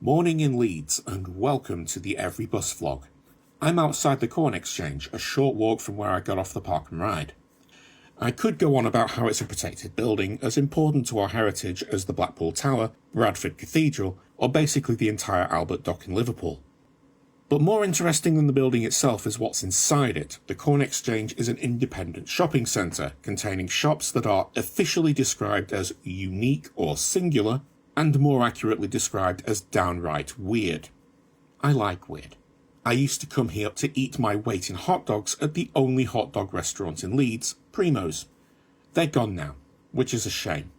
Morning in Leeds, and welcome to the Every Bus vlog. I'm outside the Corn Exchange, a short walk from where I got off the park and ride. I could go on about how it's a protected building, as important to our heritage as the Blackpool Tower, Bradford Cathedral, or basically the entire Albert Dock in Liverpool. But more interesting than the building itself is what's inside it. The Corn Exchange is an independent shopping centre, containing shops that are officially described as unique or singular, and more accurately described as downright weird. I like weird. I used to come here to eat my weight in hot dogs at the only hot dog restaurant in Leeds, Primo's. They're gone now, which is a shame.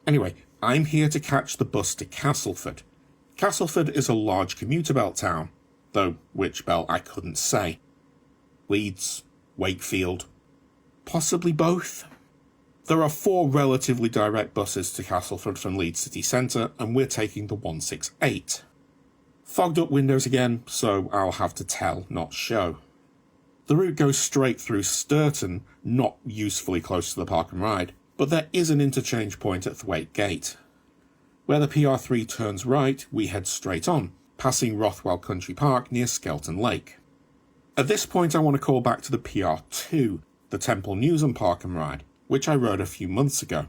Anyway, I'm here to catch the bus to Castleford. Castleford is a large commuter belt town, though which belt I couldn't say. Leeds, Wakefield, possibly both. There are 4 relatively direct buses to Castleford from Leeds city centre, and we're taking the 168. Fogged up windows again, so I'll have to tell, not show. The route goes straight through Sturton, not usefully close to the park and ride, but there is an interchange point at Thwaite Gate. Where the PR3 turns right, we head straight on, passing Rothwell Country Park near Skelton Lake. At this point I want to call back to the PR2, the Temple Newsham Park and Ride, which I rode a few months ago.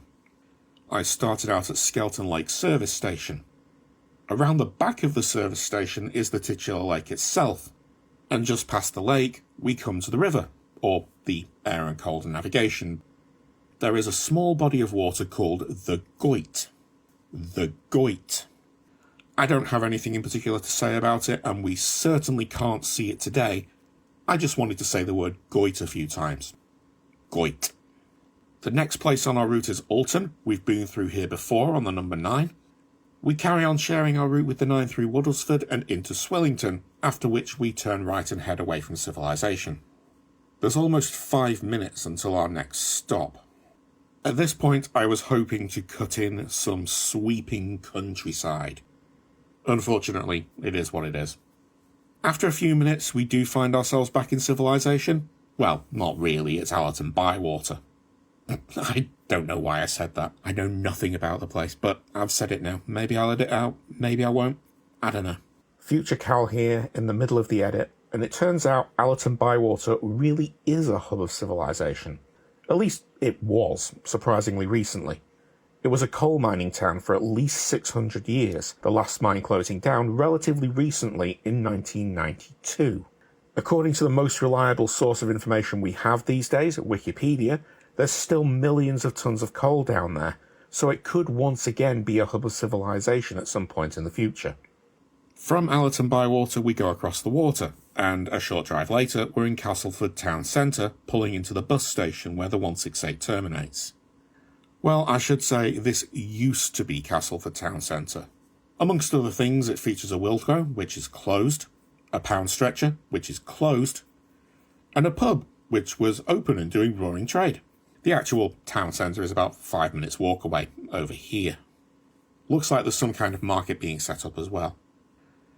I started out at Skelton Lake Service Station. Around the back of the service station is the titular lake itself, and just past the lake we come to the river, or the Air and Cold Navigation. There is a small body of water called the Goyt. The Goyt. I don't have anything in particular to say about it, and we certainly can't see it today. I just wanted to say the word Goyt a few times. Goyt. The next place on our route is Alton. We've been through here before on the number 9. We carry on sharing our route with the 9 through Woodlesford and into Swillington, after which we turn right and head away from civilization. There's almost 5 minutes until our next stop. At this point, I was hoping to cut in some sweeping countryside. Unfortunately, it is what it is. After a few minutes, we do find ourselves back in civilization. Well, not really, it's Allerton Bywater. I don't know why I said that. I know nothing about the place, but I've said it now. Maybe I'll edit it out, maybe I won't. I don't know. Future Cal here, in the middle of the edit, and it turns out Allerton Bywater really is a hub of civilization. At least it was, surprisingly recently. It was a coal mining town for at least 600 years, the last mine closing down relatively recently in 1992. According to the most reliable source of information we have these days, Wikipedia, there's still millions of tons of coal down there, so it could once again be a hub of civilization at some point in the future. From Allerton Bywater we go across the water, and a short drive later we're in Castleford town centre, pulling into the bus station where the 168 terminates. Well, I should say this used to be Castleford town centre. Amongst other things, it features a Wilco, which is closed, a pound stretcher, which is closed, and a pub, which was open and doing roaring trade. The actual town centre is about 5 minutes walk away, over here. Looks like there's some kind of market being set up as well.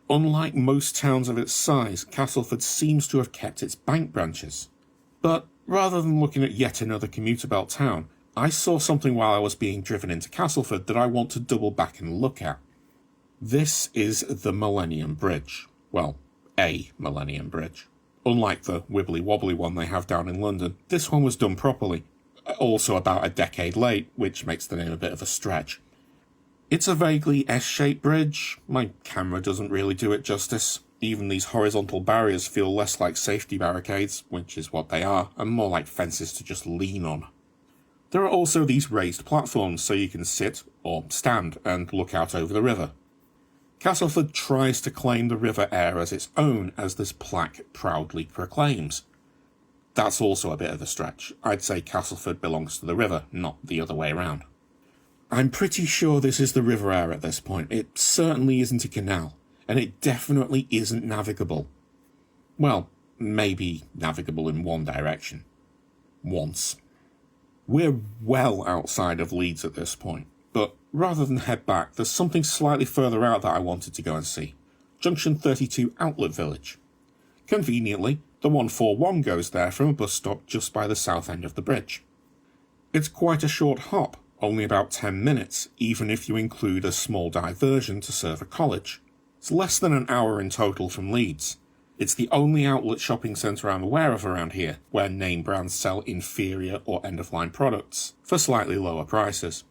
Unlike most towns of its size, Castleford seems to have kept its bank branches. But rather than looking at yet another commuter belt town, I saw something while I was being driven into Castleford that I want to double back and look at. This is the Millennium Bridge. Well, a Millennium Bridge. Unlike the wibbly-wobbly one they have down in London, this one was done properly. Also about a decade late, which makes the name a bit of a stretch. It's a vaguely S-shaped bridge. My camera doesn't really do it justice. Even these horizontal barriers feel less like safety barricades, which is what they are, and more like fences to just lean on. There are also these raised platforms so you can sit, or stand, and look out over the river. Castleford tries to claim the River Aire as its own, as this plaque proudly proclaims. That's also a bit of a stretch. I'd say Castleford belongs to the river, not the other way around. I'm pretty sure this is the River Aire at this point. It certainly isn't a canal, and it definitely isn't navigable. Well, maybe navigable in one direction. Once. We're well outside of Leeds at this point, but rather than head back, there's something slightly further out that I wanted to go and see. Junction 32 Outlet Village. Conveniently, the 141 goes there from a bus stop just by the south end of the bridge. It's quite a short hop, only about 10 minutes, even if you include a small diversion to serve a college. It's less than an hour in total from Leeds. It's the only outlet shopping centre I'm aware of around here where name brands sell inferior or end-of-line products for slightly lower prices.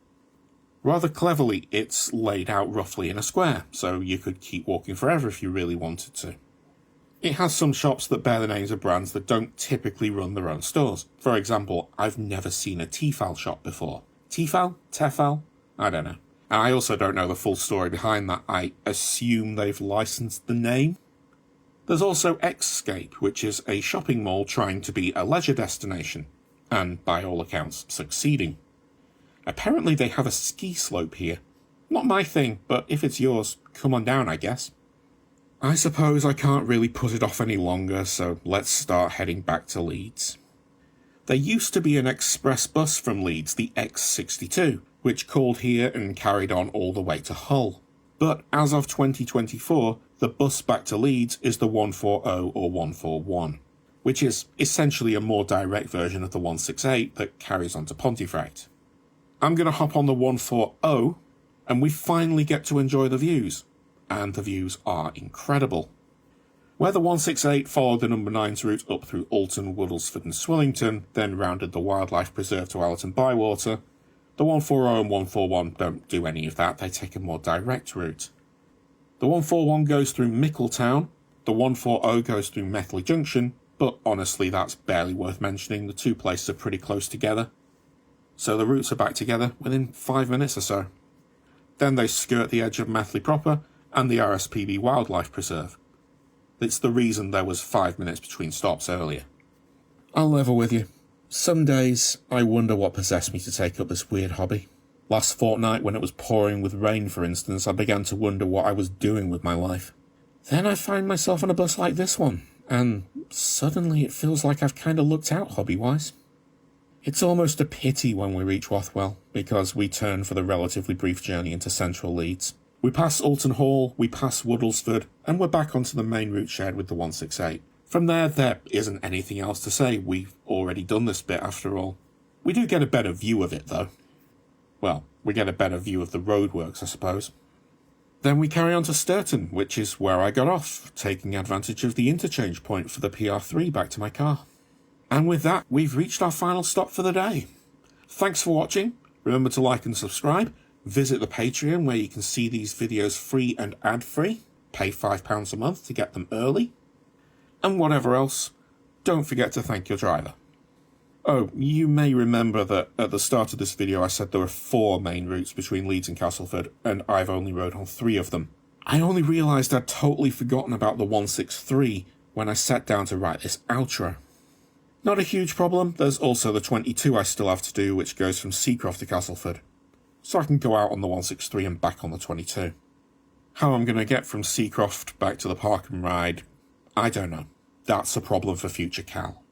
Rather cleverly, it's laid out roughly in a square, so you could keep walking forever if you really wanted to. It has some shops that bear the names of brands that don't typically run their own stores. For example, I've never seen a Tefal shop before. Tefal? Tefal? I don't know. And I also don't know the full story behind that. I assume they've licensed the name. There's also Xscape, which is a shopping mall trying to be a leisure destination, and by all accounts, succeeding. Apparently they have a ski slope here. Not my thing, but if it's yours, come on down, I guess. I suppose I can't really put it off any longer, so let's start heading back to Leeds. There used to be an express bus from Leeds, the X62, which called here and carried on all the way to Hull. But as of 2024, the bus back to Leeds is the 140 or 141, which is essentially a more direct version of the 168 that carries on to Pontefract. I'm going to hop on the 140, and we finally get to enjoy the views. And the views are incredible. Where the 168 followed the number 9's route up through Alton, Woodlesford and Swillington, then rounded the wildlife preserve to Allerton Bywater, the 140 and 141 don't do any of that, they take a more direct route. The 141 goes through Mickletown, the 140 goes through Methley Junction, but honestly that's barely worth mentioning, the two places are pretty close together. So the routes are back together within 5 minutes or so. Then they skirt the edge of Methley proper and the RSPB Wildlife Preserve. It's the reason there was 5 minutes between stops earlier. I'll level with you. Some days I wonder what possessed me to take up this weird hobby. Last fortnight when it was pouring with rain, for instance, I began to wonder what I was doing with my life. Then I find myself on a bus like this one, and suddenly it feels like I've kind of looked out hobby-wise. It's almost a pity when we reach Rothwell, because we turn for the relatively brief journey into central Leeds. We pass Alton Hall, we pass Woodlesford, and we're back onto the main route shared with the 168. From there isn't anything else to say. We've already done this bit after all. We do get a better view of it, though. Well, we get a better view of the roadworks, I suppose. Then we carry on to Sturton, which is where I got off, taking advantage of the interchange point for the PR3 back to my car. And with that, we've reached our final stop for the day. Thanks for watching. Remember to like and subscribe. Visit the Patreon where you can see these videos free and ad-free. Pay £5 a month to get them early. And whatever else, don't forget to thank your driver. Oh, you may remember that at the start of this video I said there were 4 main routes between Leeds and Castleford, and I've only rode on 3 of them. I only realised I'd totally forgotten about the 163 when I sat down to write this outro. Not a huge problem, there's also the 22 I still have to do, which goes from Seacroft to Castleford. So I can go out on the 163 and back on the 22. How I'm going to get from Seacroft back to the park and ride, I don't know. That's a problem for future Cal.